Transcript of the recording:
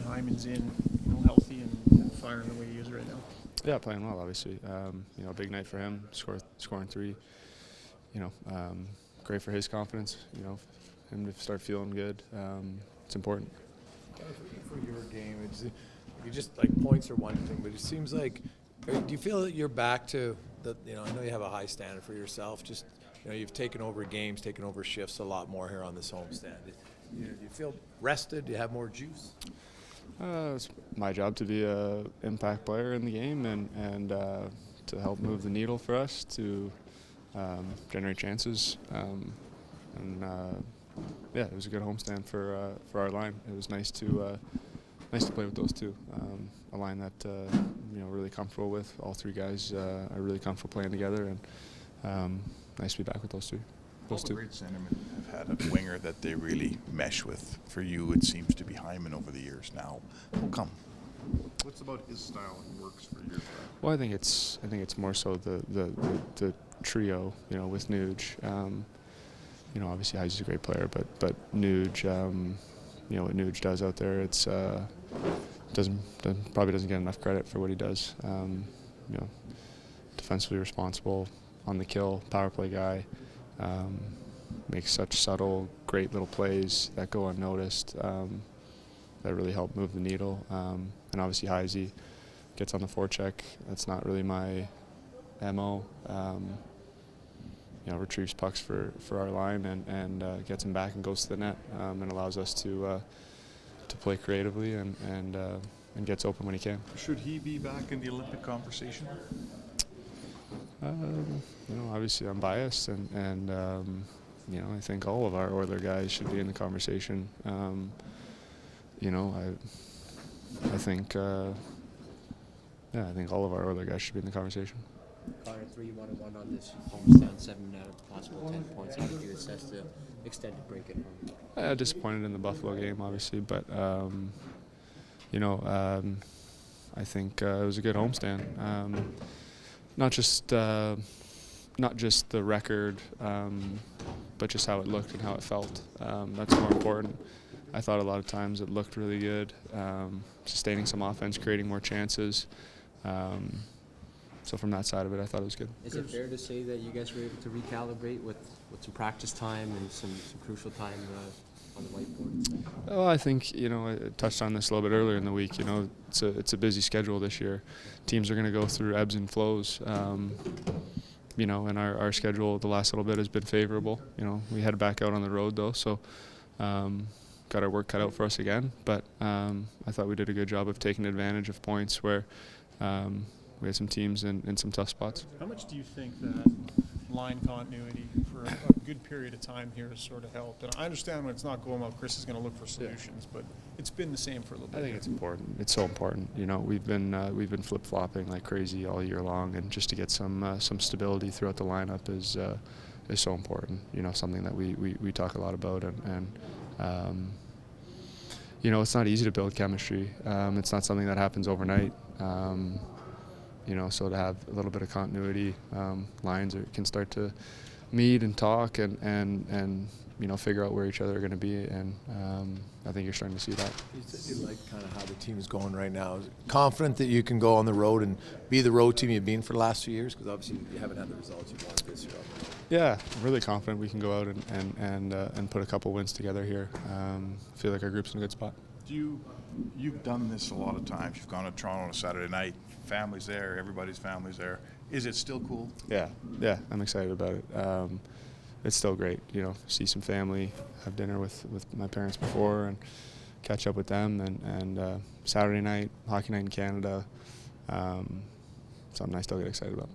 Hyman's in, healthy and firing the way he is right now? Yeah, playing well, obviously. A big night for him, scoring 3. Great for his confidence. Him to start feeling good. It's important. For your game, you just like points are one thing, but it seems like, do you feel that you're back to the? I know you have a high standard for yourself. Just you've taken over games, taken over shifts a lot more here on this homestand. Do you feel rested? Do you have more juice? It's my job to be an impact player in the game and to help move the needle for us to generate chances. It was a good homestand for our line. It was nice to play with those two. A line that really comfortable with. All 3 guys are really comfortable playing together, and nice to be back with those two. All the great centermen have had a winger that they really mesh with. For you, it seems to be Hyman over the years now. How come? What's about his style that works for your style? Well, I think it's more so the trio, with Nuge. Obviously Heisy's a great player, but Nuge, what Nuge does out there, it's probably doesn't get enough credit for what he does. Defensively responsible, on the kill, power play guy. Makes such subtle, great little plays that go unnoticed that really help move the needle. And obviously Heisey gets on the forecheck. That's not really my MO. Retrieves pucks for our line and gets him back and goes to the net and allows us to play creatively and gets open when he can. Should he be back in the Olympic conversation? Obviously I'm biased and I think all of our Oiler guys should be in the conversation. I think all of our Oiler guys should be in the conversation. Connor, 3-1-1 on this homestand, 7 out of possible 10 points. How did you assess the extended break at home? Disappointed in the Buffalo game, obviously, but I think it was a good homestand. Not just the record, but just how it looked and how it felt. That's more important. I thought a lot of times it looked really good, sustaining some offense, creating more chances. So from that side of it, I thought it was good. Is it fair to say that you guys were able to recalibrate with some practice time and some crucial time on the whiteboard? Well, I think, I touched on this a little bit earlier in the week. It's a busy schedule this year. Teams are going to go through ebbs and flows. And our schedule the last little bit has been favorable. We head back out on the road though, so got our work cut out for us again. But I thought we did a good job of taking advantage of points where we had some teams in some tough spots. How much do you think that line continuity for a good period of time here has sort of helped? And I understand when it's not going well, Chris is going to look for solutions, but it's been the same for a little bit. I think it's important. It's so important. We've been flip-flopping like crazy all year long, and just to get some stability throughout the lineup is so important. Something that we talk a lot about, and it's not easy to build chemistry. It's not something that happens overnight. So to have a little bit of continuity, lines can start to meet and talk and figure out where each other are going to be, and I think you're starting to see that. You said you like kind of how the team is going right now. Is it confident that you can go on the road and be the road team you've been for the last few years? Because obviously you haven't had the results you wanted this year. Yeah, I'm really confident we can go out and put a couple wins together here. Feel like our group's in a good spot. You've done this a lot of times. You've gone to Toronto on a Saturday night. Family's there. Everybody's family's there. Is it still cool? Yeah, I'm excited about it. It's still great, see some family, have dinner with my parents before, and catch up with them. And Saturday night, hockey night in Canada, something I still get excited about.